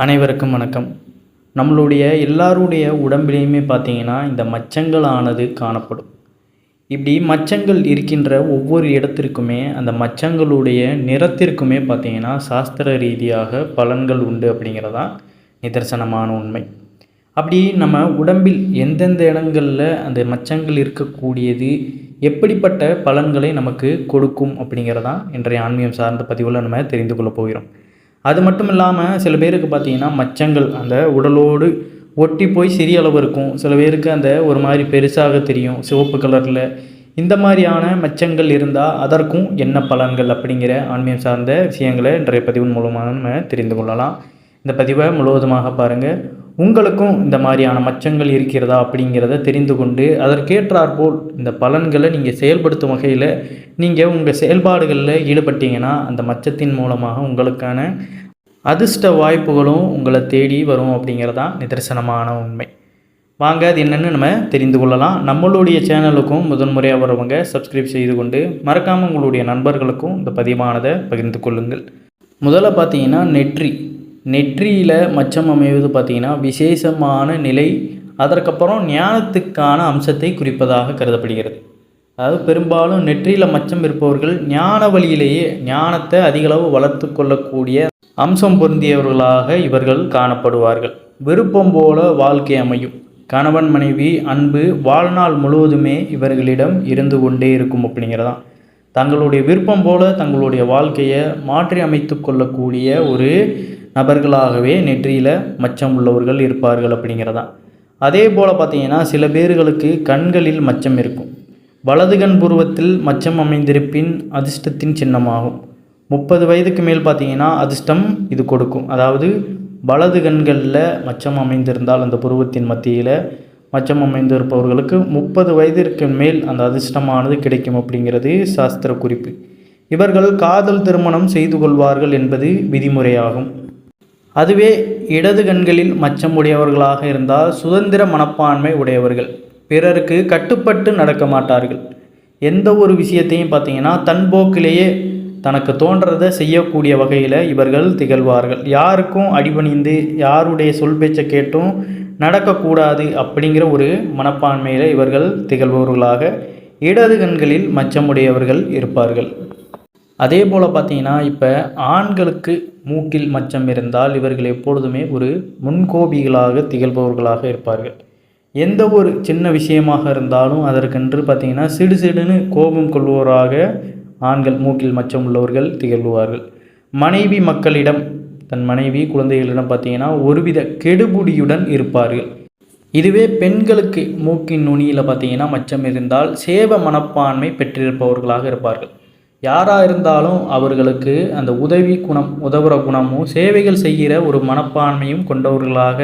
அனைவருக்கும் வணக்கம். நம்மளுடைய எல்லாருடைய உடம்பிலையுமே பார்த்தீங்கன்னா, இந்த மச்சங்களானது காணப்படும். இப்படி மச்சங்கள் இருக்கின்ற ஒவ்வொரு இடத்திற்குமே, அந்த மச்சங்களுடைய நிறத்திற்குமே பார்த்தீங்கன்னா, சாஸ்திர ரீதியாக பலன்கள் உண்டு அப்படிங்கிறது தான் நிதர்சனமான உண்மை. அப்படி நம்ம உடம்பில் எந்தெந்த இடங்களில் அந்த மச்சங்கள் இருக்கக்கூடியது, எப்படிப்பட்ட பலன்களை நமக்கு கொடுக்கும் அப்படிங்கிறதான் இன்றைய ஆன்மீகம் சார்ந்த பதிவில் நம்ம தெரிந்து கொள்ளப் போகிறோம். அது மட்டும் இல்லாமல் சில பேருக்கு பார்த்திங்கன்னா மச்சங்கள் அந்த உடலோடு ஒட்டி போய் சிறிய அளவு இருக்கும். சில பேருக்கு அந்த ஒரு மாதிரி பெருசாக தெரியும் சிவப்பு கலரில். இந்த மாதிரியான மச்சங்கள் இருந்தால் அதற்கும் என்ன பலன்கள் அப்படிங்கிற ஆன்மீகம் சார்ந்த விஷயங்களை இன்றைய பதிவின் மூலமாக நம்ம தெரிந்து கொள்ளலாம். இந்த பதிவை முழுவதுமாக பாருங்கள். உங்களுக்கும் இந்த மாதிரியான மச்சங்கள் இருக்கிறதா அப்படிங்கிறத தெரிந்து கொண்டு அதற்கேற்றாற்போல் இந்த பலன்களை நீங்கள் செயல்படுத்தும் வகையில் நீங்கள் உங்கள் செயல்பாடுகளில் ஈடுபட்டீங்கன்னா அந்த மச்சத்தின் மூலமாக உங்களுக்கான அதிர்ஷ்ட வாய்ப்புகளும் உங்களை தேடி வரும் அப்படிங்கிறதான் நிதர்சனமான உண்மை. வாங்க அது என்னென்னு நம்ம தெரிந்து கொள்ளலாம். நம்மளுடைய சேனலுக்கும் முதன்முறையாக வரவங்க சப்ஸ்கிரைப் செய்து கொண்டு மறக்காமல் உங்களுடைய நண்பர்களுக்கும் இந்த பதிவானதை பகிர்ந்து கொள்ளுங்கள். முதல்ல பார்த்தீங்கன்னா நெற்றியில் மச்சம் அமைவது பார்த்திங்கன்னா விசேஷமான நிலை, அதற்கப்புறம் ஞானத்துக்கான அம்சத்தை குறிப்பதாக கருதப்படுகிறது. அதாவது பெரும்பாலும் நெற்றியில் மச்சம் இருப்பவர்கள் ஞான வழியிலேயே ஞானத்தை அதிகளவு வளர்த்து கொள்ளக்கூடிய அம்சம் பொருந்தியவர்களாக இவர்கள் காணப்படுவார்கள். விருப்பம் போல வாழ்க்கை அமையும். கணவன் மனைவி அன்பு வாழ்நாள் முழுவதுமே இவர்களிடம் இருந்து கொண்டே இருக்கும் அப்படிங்கிறதான். தங்களுடைய விருப்பம் போல தங்களுடைய வாழ்க்கையை மாற்றி அமைத்து கொள்ளக்கூடிய ஒரு நபர்களாகவே நெற்றியில் மச்சம் உள்ளவர்கள் இருப்பார்கள் அப்படிங்கிறதான். அதே போல் பார்த்திங்கன்னா சில பேர்களுக்கு கண்களில் மச்சம் இருக்கும். வலது கண் புருவத்தில் மச்சம் அமைந்திருப்பின் அதிர்ஷ்டத்தின் சின்னமாகும். 30 வயதுக்கு மேல் பார்த்திங்கன்னா அதிர்ஷ்டம் இது கொடுக்கும். அதாவது வலது கண்களில் மச்சம் அமைந்திருந்தால் அந்த புருவத்தின் மத்தியில் மச்சம் அமைந்திருப்பவர்களுக்கு 30 வயதிற்கு மேல் அந்த அதிர்ஷ்டமானது கிடைக்கும் அப்படிங்கிறது சாஸ்திர குறிப்பு. இவர்கள் காதல் திருமணம் செய்து கொள்வார்கள் என்பது விதிமுறையாகும். அதுவே இடது கண்களில் மச்சம் உடையவர்களாக இருந்தால் சுதந்திர மனப்பான்மை உடையவர்கள், பிறருக்கு கட்டுப்பட்டு நடக்க மாட்டார்கள். எந்த ஒரு விஷயத்தையும் பார்த்திங்கன்னா தன் போக்கிலேயே தனக்கு தோன்றதை செய்யக்கூடிய வகையில் இவர்கள் திகழ்வார்கள். யாருக்கும் அடிபணிந்து யாருடைய சொல் பேச்சை கேட்டும் நடக்கக்கூடாது அப்படிங்கிற ஒரு மனப்பான்மையில் இவர்கள் திகழ்பவர்களாக இடது கண்களில் மச்சமுடையவர்கள் இருப்பார்கள். அதே போல் பார்த்திங்கன்னா இப்போ ஆண்களுக்கு மூக்கில் மச்சம் இருந்தால் இவர்கள் எப்பொழுதுமே ஒரு முன்கோபிகளாக திகழ்பவர்களாக இருப்பார்கள். எந்த ஒரு சின்ன விஷயமாக இருந்தாலும் அதற்கென்று பார்த்திங்கன்னா சிடுசிடுன்னு கோபம் கொள்வோராக ஆண்கள் மூக்கில் மச்சம் உள்ளவர்கள் திகழ்வார்கள். மனைவி மக்களிடம் தன் மனைவி குழந்தைகளிடம் பார்த்திங்கன்னா ஒருவித கெடுபுடியுடன் இருப்பார்கள். இதுவே பெண்களுக்கு மூக்கின் நுனியில் பார்த்திங்கன்னா மச்சம் இருந்தால் சேவ மனப்பான்மை பெற்றிருப்பவர்களாக இருப்பார்கள். யாராக இருந்தாலும் அவர்களுக்கு அந்த உதவுற குணமும் சேவைகள் செய்கிற ஒரு மனப்பான்மையும் கொண்டவர்களாக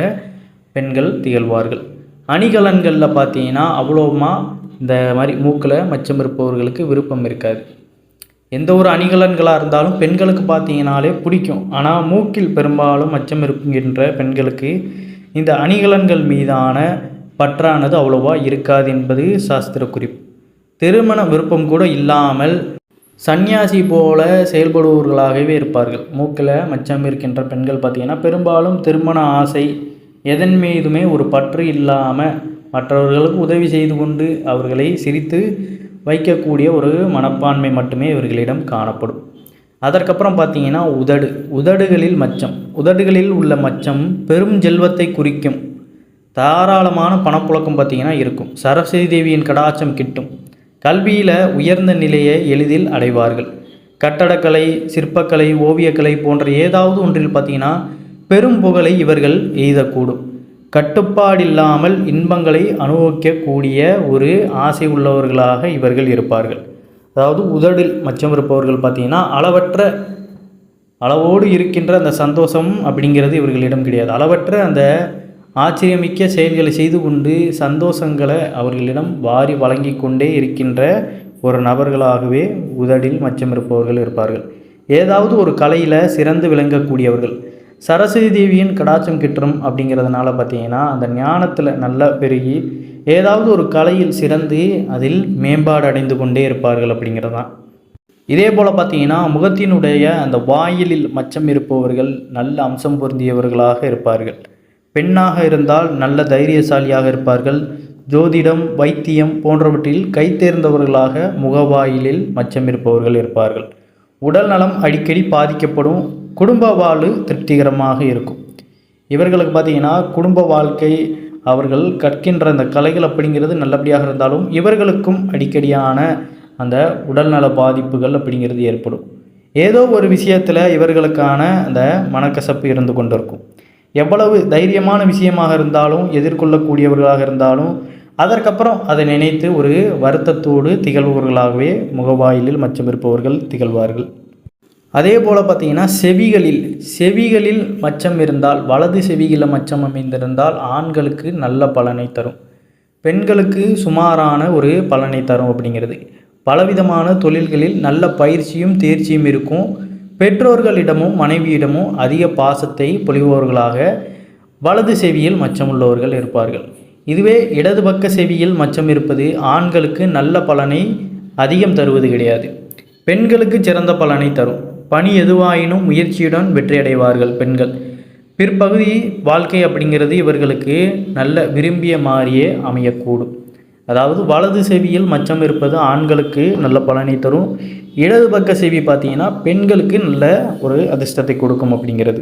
பெண்கள் திகழ்வார்கள். அணிகலன்களில் பார்த்தீங்கன்னா அவ்வளோமா இந்த மாதிரி மூக்கில் மச்சம் இருப்பவர்களுக்கு விருப்பம் இருக்காது. எந்த ஒரு அணிகலன்களாக இருந்தாலும் பெண்களுக்கு பார்த்தீங்கன்னாலே பிடிக்கும். ஆனால் மூக்கில் பெரும்பாலும் மச்சம் இருக்கின்ற பெண்களுக்கு இந்த அணிகலன்கள் மீதான பற்றானது அவ்வளோவா இருக்காது என்பது சாஸ்திர குறிப்பு. திருமண விருப்பம் கூட இல்லாமல் சந்நியாசி போல செயல்படுபவர்களாகவே இருப்பார்கள். மூக்கில் மச்சம் இருக்கின்ற பெண்கள் பார்த்திங்கன்னா பெரும்பாலும் திருமண ஆசை எதன் மீதுமே ஒரு பற்று இல்லாமல் மற்றவர்களுக்கு உதவி செய்து கொண்டு அவர்களை சிரித்து வைக்கக்கூடிய ஒரு மனப்பான்மை மட்டுமே இவர்களிடம் காணப்படும். அதற்கப்புறம் பார்த்திங்கன்னா உதடுகளில் மச்சம். உதடுகளில் உள்ள மச்சம் பெரும் செல்வத்தை குறிக்கும். தாராளமான பணப்புழக்கம் பார்த்திங்கன்னா இருக்கும். சரஸ்வதி தேவியின் கடாட்சம் கிட்டும். கல்வியில் உயர்ந்த நிலையை எளிதில் அடைவார்கள். கட்டடக்கலை, சிற்பக்கலை, ஓவியக்கலை போன்ற ஏதாவது ஒன்றில் பார்த்திங்கன்னா பெரும் புகழை இவர்கள் எய்தக்கூடும். கட்டுப்பாடில்லாமல் இன்பங்களை அனுபவிக்கக்கூடிய ஒரு ஆசை உள்ளவர்களாக இவர்கள் இருப்பார்கள். அதாவது உதடில் மச்சம் இருப்பவர்கள் பார்த்திங்கன்னா அளவோடு இருக்கின்ற அந்த சந்தோஷம் அப்படிங்கிறது இவர்களிடம் கிடையாது. அளவற்ற அந்த ஆச்சரியமிக்க செயல்களை செய்து கொண்டு சந்தோஷங்களை அவர்களிடம் வாரி வழங்கி கொண்டே இருக்கின்ற ஒரு நபர்களாகவே உதடில் மச்சம் இருப்பவர்கள் இருப்பார்கள். ஏதாவது ஒரு கலையில் சிறந்து விளங்கக்கூடியவர்கள். சரஸ்வதி தேவியின் கடாட்சம் கிட்டும் அப்படிங்கிறதுனால பார்த்திங்கன்னா அந்த ஞானத்தில் நல்லா பெருகி ஏதாவது ஒரு கலையில் சிறந்து அதில் மேம்பாடு அடைந்து கொண்டே இருப்பார்கள் அப்படிங்கிறது தான். இதே போல் பார்த்தீங்கன்னா முகத்தினுடைய அந்த வாயிலில் மச்சம் இருப்பவர்கள் நல்ல அம்சம் பொருந்தியவர்களாக இருப்பார்கள். பெண்ணாக இருந்தால் நல்ல தைரியசாலியாக இருப்பார்கள். ஜோதிடம், வைத்தியம் போன்றவற்றில் கைத்தேர்ந்தவர்களாக முகவாயிலில் மச்சம் இருப்பவர்கள் இருப்பார்கள். உடல் நலம் அடிக்கடி பாதிக்கப்படும். குடும்ப வாழ்வு திருப்திகரமாக இருக்கும். இவர்களுக்கு பார்த்திங்கன்னா குடும்ப வாழ்க்கை, அவர்கள் கற்கின்ற அந்த கலைகள் அப்படிங்கிறது நல்லபடியாக இருந்தாலும் இவர்களுக்கும் அடிக்கடியான அந்த உடல்நல பாதிப்புகள் அப்படிங்கிறது ஏற்படும். ஏதோ ஒரு விஷயத்தில் இவர்களுக்கான அந்த மனக்கசப்பு இருந்து கொண்டிருக்கும். எவ்வளவு தைரியமான விஷயமாக இருந்தாலும், எதிர்கொள்ளக்கூடியவர்களாக இருந்தாலும், அதற்கப்புறம் அதை நினைத்து ஒரு வருத்தத்தோடு திகழ்பவர்களாகவே முகவாயிலில் மச்சம் இருப்பவர்கள் திகழ்வார்கள். அதே போல் பார்த்திங்கன்னா செவிகளில் மச்சம் இருந்தால், வலது செவிகளில் மச்சம் அமைந்திருந்தால் ஆண்களுக்கு நல்ல பலனை தரும். பெண்களுக்கு சுமாரான ஒரு பலனை தரும் அப்படிங்கிறது. பலவிதமான தொழில்களில் நல்ல பயிற்சியும் தேர்ச்சியும் இருக்கும். பெற்றோர்களிடமும் மனைவியிடமும் அதிக பாசத்தை பொழிபவர்களாக வலது செவியில் மச்சம் உள்ளவர்கள் இருப்பார்கள். இதுவே இடது பக்க செவியில் மச்சம் இருப்பது ஆண்களுக்கு நல்ல பலனை அதிகம் தருவது கிடையாது. பெண்களுக்கு சிறந்த பலனை தரும். பணி எதுவாயினும் முயற்சியுடன் வெற்றியடைவார்கள் பெண்கள். பிற்பகுதி வாழ்க்கை அப்படிங்கிறது இவர்களுக்கு நல்ல விரும்பிய மாதிரியே அமையக்கூடும். அதாவது வலது செவியில் மச்சம் இருப்பது ஆண்களுக்கு நல்ல பலனை தரும். இடது பக்க செவி பார்த்தீங்கன்னா பெண்களுக்கு நல்ல ஒரு அதிர்ஷ்டத்தை கொடுக்கும் அப்படிங்கிறது.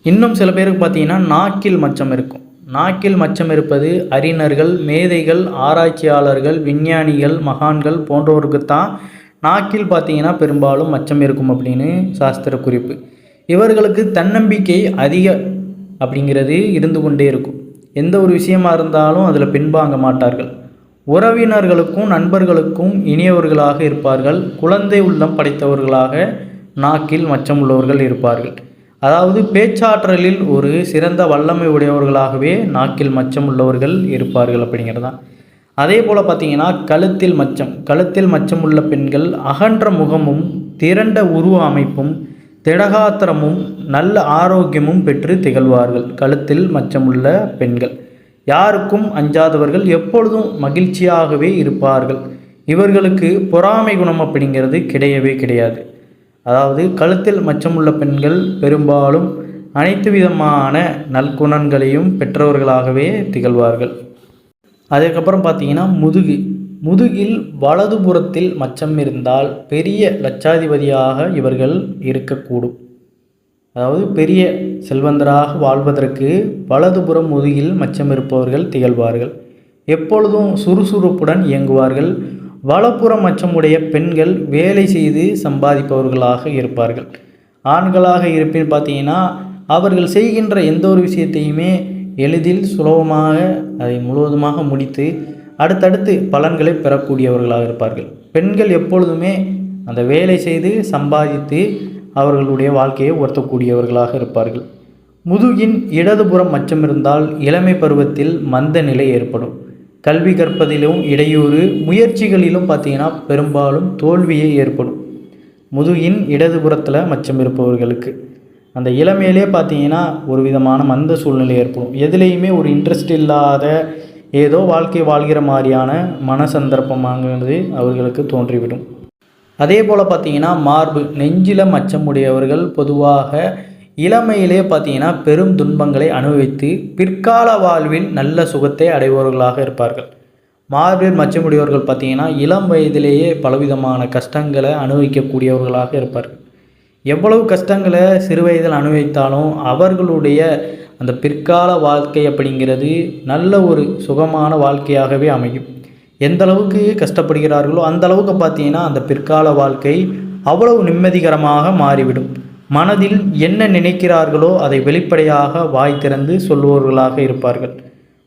இன்னும் சில பேருக்கு பார்த்தீங்கன்னா நாக்கில் மச்சம் இருக்கும். நாக்கில் மச்சம் இருப்பது அறிஞர்கள், மேதைகள், ஆராய்ச்சியாளர்கள், விஞ்ஞானிகள், மகான்கள் போன்றவருக்கு தான் நாக்கில் பார்த்தீங்கன்னா பெரும்பாலும் மச்சம் இருக்கும் அப்படின்னு சாஸ்திர குறிப்பு. இவர்களுக்கு தன்னம்பிக்கை அதிக அப்படிங்கிறது இருந்து கொண்டே இருக்கும். எந்த ஒரு விஷயமா இருந்தாலும் அதில் பின்வாங்க மாட்டார்கள். உறவினர்களுக்கும் நண்பர்களுக்கும் இனியவர்களாக இருப்பார்கள். குழந்தை உள்ளம் படைத்தவர்களாக நாக்கில் மச்சம் உள்ளவர்கள் இருப்பார்கள். அதாவது பேச்சாற்றலில் ஒரு சிறந்த வல்லமை உடையவர்களாகவே நாக்கில் மச்சம் உள்ளவர்கள் இருப்பார்கள் அப்படிங்கிறதான். அதே போல் பார்த்திங்கன்னா கழுத்தில் மச்சம் உள்ள பெண்கள் அகன்ற முகமும் திரண்ட உருவ அமைப்பும் திடகாத்திரமும் நல்ல ஆரோக்கியமும் பெற்று திகழ்வார்கள். கழுத்தில் மச்சமுள்ள பெண்கள் யாருக்கும் அஞ்சாதவர்கள், எப்பொழுதும் மகிழ்ச்சியாகவே இருப்பார்கள். இவர்களுக்கு பொறாமை குணம் அப்படிங்கிறது கிடையவே கிடையாது. அதாவது கழுத்தில் மச்சமுள்ள பெண்கள் பெரும்பாலும் அனைத்து விதமான நற்குணங்களையும் பெற்றவர்களாகவே திகழ்வார்கள். அதுக்கப்புறம் பார்த்திங்கன்னா முதுகில் வலதுபுறத்தில் மச்சம் இருந்தால் பெரிய லட்சாதிபதியாக இவர்கள் இருக்கக்கூடும். அதாவது பெரிய செல்வந்தராக வாழ்வதற்கு வலதுபுறம் முதுகில் மச்சம் இருப்பவர்கள் திகழ்வார்கள். எப்பொழுதும் சுறுசுறுப்புடன் இயங்குவார்கள். வலப்புறம் மச்சமுடைய பெண்கள் வேலை செய்து சம்பாதிப்பவர்களாக இருப்பார்கள். ஆண்களாக இருப்பின் பார்த்தீங்கன்னா அவர்கள் செய்கின்ற எந்த ஒரு விஷயத்தையுமே எளிதில் சுலபமாக அதை முழுவதுமாக முடித்து அடுத்தடுத்து பலன்களை பெறக்கூடியவர்களாக இருப்பார்கள். பெண்கள் எப்பொழுதுமே அந்த வேலை செய்து சம்பாதித்து அவர்களுடைய வாழ்க்கையை உயர்த்தக்கூடியவர்களாக இருப்பார்கள். முதுகின் இடதுபுறம் மச்சம் இருந்தால் இளமை பருவத்தில் மந்த நிலை ஏற்படும். கல்வி கற்பதிலும் இடையூறு, முயற்சிகளிலும் பார்த்திங்கன்னா பெரும்பாலும் தோல்வியே ஏற்படும். முதுகின் இடதுபுறத்தில் மச்சம் இருப்பவர்களுக்கு அந்த இளமையிலே பார்த்திங்கன்னா ஒரு விதமான மந்த சூழ்நிலை ஏற்படும். எதுலேயுமே ஒரு இன்ட்ரெஸ்ட் இல்லாத ஏதோ வாழ்க்கை வாழ்கிற மாதிரியான மன சந்தர்ப்பமானது அவர்களுக்கு தோன்றிவிடும். அதே போல் பார்த்திங்கன்னா நெஞ்சில மச்சம் உடையவர்கள் பொதுவாக இளமையிலே பார்த்திங்கன்னா பெரும் துன்பங்களை அனுபவித்து பிற்கால வாழ்வில் நல்ல சுகத்தை அடைபவர்களாக இருப்பார்கள். மார்பில் மச்சமுடையவர்கள் பார்த்திங்கன்னா இளம் வயதிலேயே பலவிதமான கஷ்டங்களை அனுபவிக்கக்கூடியவர்களாக இருப்பார்கள். எவ்வளவு கஷ்டங்களை சிறு வயதில் அனுபவித்தாலும் அவர்களுடைய அந்த பிற்கால வாழ்க்கை அப்படிங்கிறது நல்ல ஒரு சுகமான வாழ்க்கையாகவே அமையும். எந்த அளவுக்கு கஷ்டப்படுகிறார்களோ அந்த அளவுக்கு பார்த்தீங்கன்னா அந்த பிற்கால வாழ்க்கை அவ்வளவு நிம்மதிகரமாக மாறிவிடும். மனதில் என்ன நினைக்கிறார்களோ அதை வெளிப்படையாக வாய் திறந்து சொல்லுபவர்களாக இருப்பார்கள்.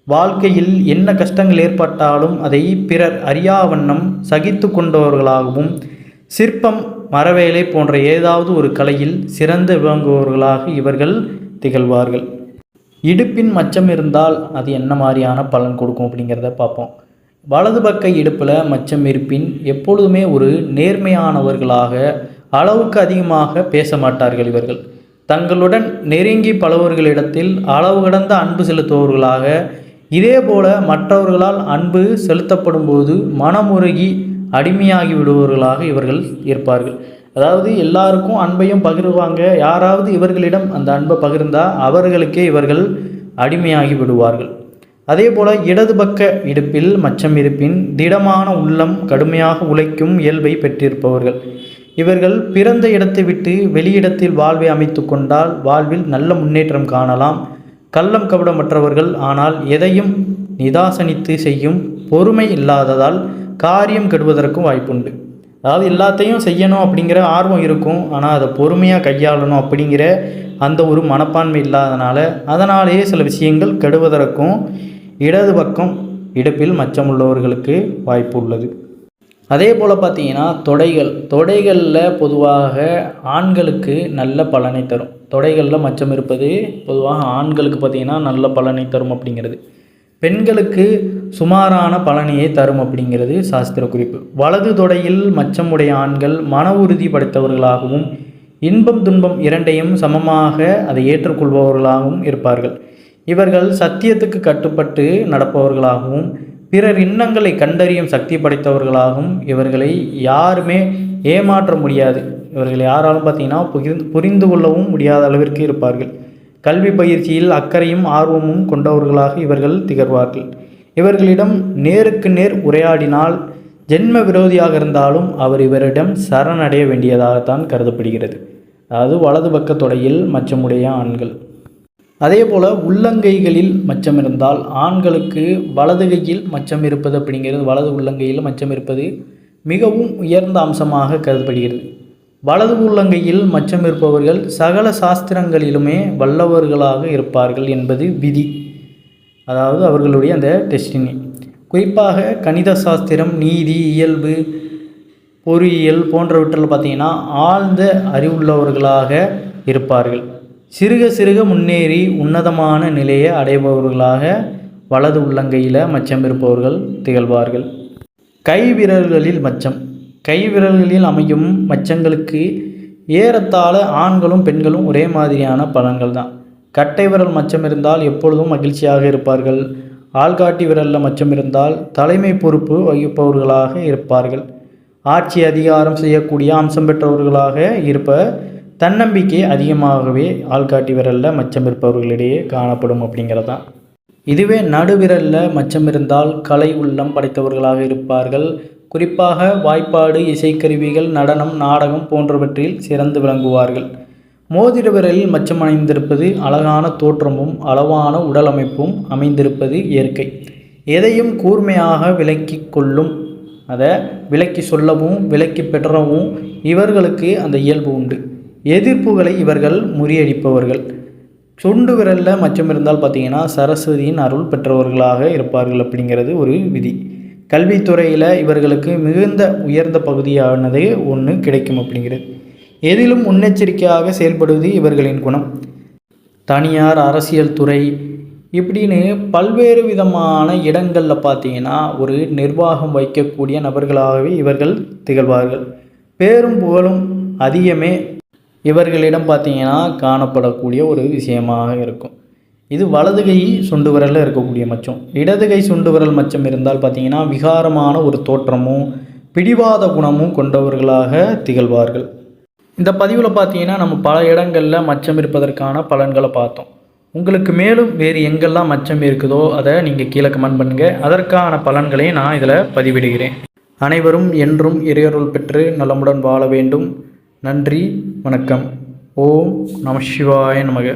வாழ்க்கையில் என்ன கஷ்டங்கள் ஏற்பட்டாலும் அதை பிறர் அறியாவண்ணம் சகித்து கொண்டவர்களாகவும், சிற்பம், மரவேலை போன்ற ஏதாவது ஒரு கலையில் சிறந்து விளங்குபவர்களாக இவர்கள் திகழ்வார்கள். இடுப்பின் மச்சம் இருந்தால் அது என்ன மாதிரியான பலன் கொடுக்கும் அப்படிங்கிறத பார்ப்போம். வலது பக்க இடுப்பில் மச்சம் இருப்பின் எப்பொழுதுமே ஒரு நேர்மையானவர்களாக, அளவுக்கு அதிகமாக பேச மாட்டார்கள். இவர்கள் தங்களுடன் நெருங்கி பழவர்களிடத்தில் அளவு கடந்த அன்பு செலுத்துபவர்களாக, இதே போல மற்றவர்களால் அன்பு செலுத்தப்படும் போது மனமுருகி அடிமையாகி விடுபவர்களாக இவர்கள் இருப்பார்கள். அதாவது எல்லாருக்கும் அன்பையும் பகிர்வாங்க. யாராவது இவர்களிடம் அந்த அன்பை பகிர்ந்தால் அவர்களுக்கே இவர்கள் அடிமையாகி விடுவார்கள். அதே போல் இடது பக்க இடுப்பில் மச்சம் இருப்பின் திடமான உள்ளம் கடுமையாக உழைக்கும் இயல்பை பெற்றிருப்பவர்கள். இவர்கள் பிறந்த இடத்தை விட்டு வெளியிடத்தில் வாழ்வை அமைத்து கொண்டால் வாழ்வில் நல்ல முன்னேற்றம் காணலாம். கள்ளம் கபடமற்றவர்கள், ஆனால் எதையும் நிதாசனித்து செய்யும் பொறுமை இல்லாததால் காரியம் கெடுவதற்கும் வாய்ப்புண்டு. அதாவது எல்லாத்தையும் செய்யணும் அப்படிங்கிற ஆர்வம் இருக்கும், ஆனால் அதை பொறுமையாக கையாளணும் அப்படிங்கிற அந்த ஒரு மனப்பான்மை அதனாலேயே சில விஷயங்கள் கெடுவதற்கும் இடது பக்கம் இடுப்பில் மச்சம் உள்ளவர்களுக்கு வாய்ப்பு உள்ளது. அதே போல் பார்த்தீங்கன்னா தொடைகளில் பொதுவாக ஆண்களுக்கு நல்ல பலனை தரும். தொடைகளில் மச்சம் இருப்பது பொதுவாக ஆண்களுக்கு பார்த்திங்கன்னா நல்ல பலனை தரும் அப்படிங்கிறது. பெண்களுக்கு சுமாரான பலனையே தரும் அப்படிங்கிறது சாஸ்திர குறிப்பு. வலது தொடையில் மச்சமுடைய ஆண்கள் மன உறுதி படைத்தவர்களாகவும் இன்பம் துன்பம் இரண்டையும் சமமாக அதை ஏற்றுக்கொள்பவர்களாகவும் இருப்பார்கள். இவர்கள் சத்தியத்துக்கு கட்டுப்பட்டு நடப்பவர்களாகவும் பிறர் இன்னங்களை கண்டறியும் சக்தி படைத்தவர்களாகவும் இவர்களை யாருமே ஏமாற்ற முடியாது. இவர்கள் யாராலும் பார்த்திங்கன்னா புரிந்து கொள்ளவும் முடியாத அளவிற்கு இருப்பார்கள். கல்வி பயிற்சியில் அக்கறையும் ஆர்வமும் கொண்டவர்களாக இவர்கள் திகழ்வார்கள். இவர்களிடம் நேருக்கு நேர் உரையாடினால் ஜென்ம விரோதியாக இருந்தாலும் அவர் இவரிடம் சரணடைய வேண்டியதாகத்தான் கருதப்படுகிறது. அதாவது வலது பக்க தொடையில் மச்சமுடைய ஆண்கள். அதே போல் உள்ளங்கைகளில் மச்சம் இருந்தால் ஆண்களுக்கு வலது கையில் மச்சம் இருப்பது அப்படிங்கிறது, வலது உள்ளங்கையில் மச்சம் இருப்பது மிகவும் உயர்ந்த அம்சமாக கருதப்படுகிறது. வலது உள்ளங்கையில் மச்சம் இருப்பவர்கள் சகல சாஸ்திரங்களிலுமே வல்லவர்களாக இருப்பார்கள் என்பது விதி. அதாவது அவர்களுடைய அந்த டெஸ்டினி. குறிப்பாக கணித சாஸ்திரம், நீதி, இயல்பு, பொறியியல் போன்றவற்றில் பார்த்திங்கன்னா ஆழ்ந்த அறிவுள்ளவர்களாக இருப்பார்கள். சிறுக சிறுக முன்னேறி உன்னதமான நிலையை அடைபவர்களாக வலது உள்ளங்கையில் மச்சம் இருப்பவர்கள் திகழ்வார்கள். கை விரல்களில் மச்சம். கை விரல்களில் அமையும் மச்சங்களுக்கு ஏறத்தாழ ஆண்களும் பெண்களும் ஒரே மாதிரியான பலன்கள் தான். கட்டை விரல் மச்சம் இருந்தால் எப்பொழுதும் மகிழ்ச்சியாக இருப்பார்கள். ஆள்காட்டி விரலில் மச்சம் இருந்தால் தலைமை பொறுப்பு வகிப்பவர்களாக இருப்பார்கள். ஆட்சி அதிகாரம் செய்யக்கூடிய அம்சம் பெற்றவர்களாக தன்னம்பிக்கை அதிகமாகவே ஆள்காட்டி விரலில் மச்சம் இருப்பவர்களிடையே காணப்படும் அப்படிங்கிறதான். இதுவே நடுவிரலில் மச்சம் இருந்தால் கலை உள்ளம் படைத்தவர்களாக இருப்பார்கள். குறிப்பாக வாய்ப்பாடு, இசைக்கருவிகள், நடனம், நாடகம் போன்றவற்றில் சிறந்து விளங்குவார்கள். மோதிர விரலில் மச்சம் அமைந்திருப்பது அழகான தோற்றமும் அளவான உடல் அமைப்பும் அமைந்திருப்பது இயற்கை. எதையும் கூர்மையாக விளக்கி கொள்ளும், அதை விளக்கி சொல்லவும் விளக்கி பெறவும் இவர்களுக்கு அந்த இயல்பு உண்டு. எதிர்ப்புகளை இவர்கள் முறியடிப்பவர்கள். சுண்டு விரலில் மச்சம் இருந்தால் பார்த்திங்கன்னா சரஸ்வதியின் அருள் பெற்றவர்களாக இருப்பார்கள் அப்படிங்கிறது ஒரு விதி. கல்வித்துறையில் இவர்களுக்கு மிகுந்த உயர்ந்த பகுதியானது ஒன்று கிடைக்கும் அப்படிங்கிறது. எதிலும் முன்னெச்சரிக்கையாக செயல்படுவது இவர்களின் குணம். தனியார், அரசியல் துறை இப்படின்னு பல்வேறு விதமான இடங்களில் பார்த்திங்கன்னா ஒரு நிர்வாகம் வைக்கக்கூடிய நபர்களாகவே இவர்கள் திகழ்வார்கள். பேரும் புகழும் அதிகமே இவர்களிடம் பார்த்திங்கன்னா காணப்படக்கூடிய ஒரு விஷயமாக இருக்கும். இது வலது கை சுண்டு விரலில் இருக்கக்கூடிய மச்சம். இடது கை சுண்டு விரல் மச்சம் இருந்தால் பார்த்திங்கன்னா விகாரமான ஒரு தோற்றமும் பிடிவாத குணமும் கொண்டவர்களாக திகழ்வார்கள். இந்த பதிவில் பார்த்திங்கன்னா நம்ம பல இடங்களில் மச்சம் இருப்பதற்கான பலன்களை பார்த்தோம். உங்களுக்கு மேலும் வேறு எங்கெல்லாம் மச்சம் இருக்குதோ அதை நீங்கள் கீழே கமெண்ட் பண்ணுங்கள். அதற்கான பலன்களை நான் இதில் பதிவிடுகிறேன். அனைவரும் என்றும் இறையருள் பெற்று நலமுடன் வாழ வேண்டும். நன்றி, வணக்கம். ஓம் நம சிவாய நமக.